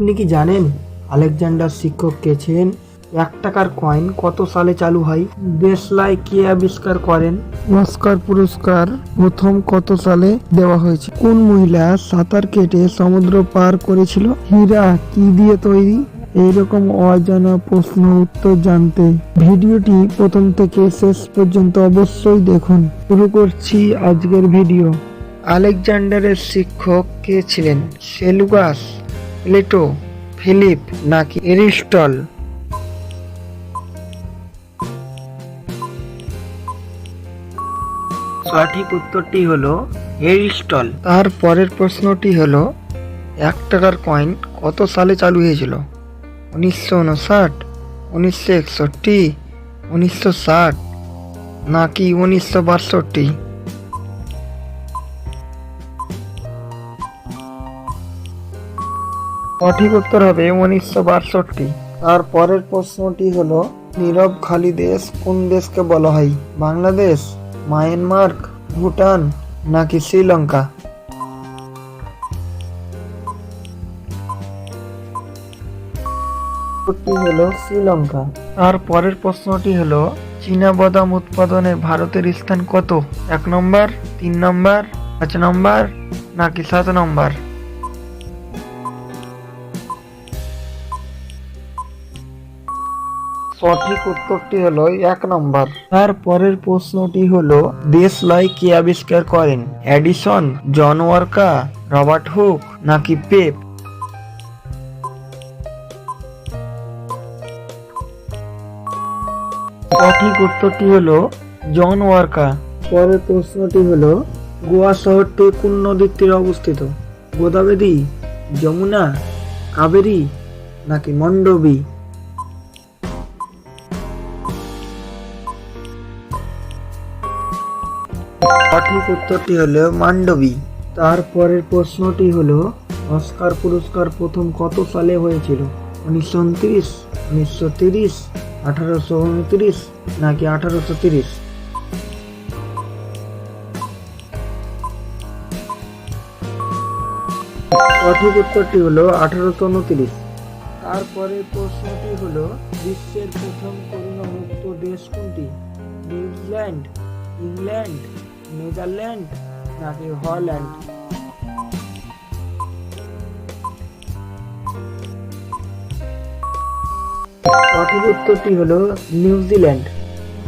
আপনি কি জানেন আলেকজান্ডার শিক্ষক কে ছিলেন? 1 টাকার কয়েন কত সালে চালু হয়? দেশলাই কে আবিষ্কার করেন? অস্কার পুরস্কার প্রথম কত সালে দেওয়া হয়েছে? কোন মহিলা সাঁতার কেটে সমুদ্র পার করেছিল? হীরা কি দিয়ে তৈরি? এইরকম অজানা প্রশ্ন উত্তর জানতে ভিডিওটি প্রথম থেকে শেষ পর্যন্ত অবশ্যই দেখুন। শুরু করছি আজকের ভিডিও। আলেকজান্ডারের শিক্ষক কে ছিলেন? সেলুকাস, প্লেটো, ফিলিপ নাকি এরিস্টল? সঠিক উত্তরটি হলো এরিস্টল। তার পরের প্রশ্নটি হলো 1 টাকার কয়েন কত সালে চালু হয়েছিল? 1959, 1961, 1960 নাকি 1962? সঠিক উত্তর হবে 1962। তার পরের প্রশ্নটি হলো নীরব খালি দেশ কোন দেশকে বলা হয়? বাংলাদেশ, মায়ানমার, ভুটান নাকি শ্রীলঙ্কা? উত্তরটি হলো শ্রীলঙ্কা। তার পরের প্রশ্নটি হলো চীনাবাদাম উৎপাদনে ভারতের স্থান কত? 1 নম্বর, 3 নম্বর, 5 নম্বর নাকি 7 নম্বর? সঠিক উত্তরটি হলো 1 নম্বর। তার পরের প্রশ্নটি হলো দেশলাই কে আবিষ্কার করেন? এডিসন, জন ওয়ার্কা, রবার্ট হুক নাকি পেপ? সঠিক উত্তরটি হলো জন ওয়ার্কা। পরের প্রশ্নটি হলো গোয়া শহরটি কোন নদীর তীরে অবস্থিত? গোদাবরী, যমুনা, কাবেরী নাকি মন্ডবী? সঠিক উত্তরটি হলো মান্ডবী। তারপরের প্রশ্নটি হলো অস্কার পুরস্কার প্রথম কত সালে হয়েছিল? 1929, 1930, 1829 নাকি 1830? সঠিক উত্তরটি হলো 1829। তারপরের প্রশ্নটি হলো বিশ্বের প্রথম করোনা মুক্ত দেশ কোনটি? নিউজিল্যান্ড, ইংল্যান্ড, নেদারল্যান্ড নাকি হল্যান্ড? সঠিক উত্তরটি হলো নিউজিল্যান্ড।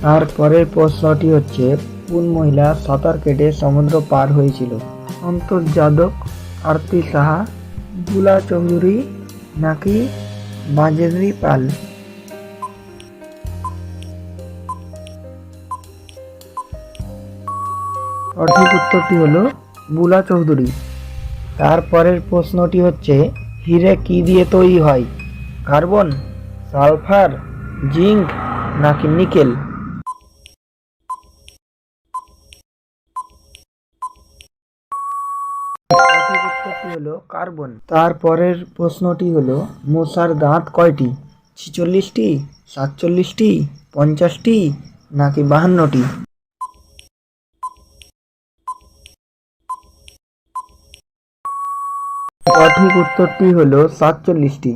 তারপরের প্রশ্নটি হচ্ছে কোন মহিলা সাঁতার কেটে সমুদ্র পার হয়েছিল? সন্তোষ যাদব, আরতি সাহা, বুলা চৌধুরী নাকি বাজেন্দ্রী পাল? সঠিক উত্তরটি হলো বুলা চৌধুরী। তারপরের প্রশ্নটি হচ্ছে হীরে কি দিয়ে তৈরি হয়? কার্বন, সালফার, জিঙ্ক নাকি নিকেল? সঠিক উত্তরটি হলো কার্বন। তারপরের প্রশ্নটি হলো মশার দাঁত কয়টি? 46টি, 47টি, 50টি নাকি 52টি? সঠিক উত্তরটি হলো 47টি।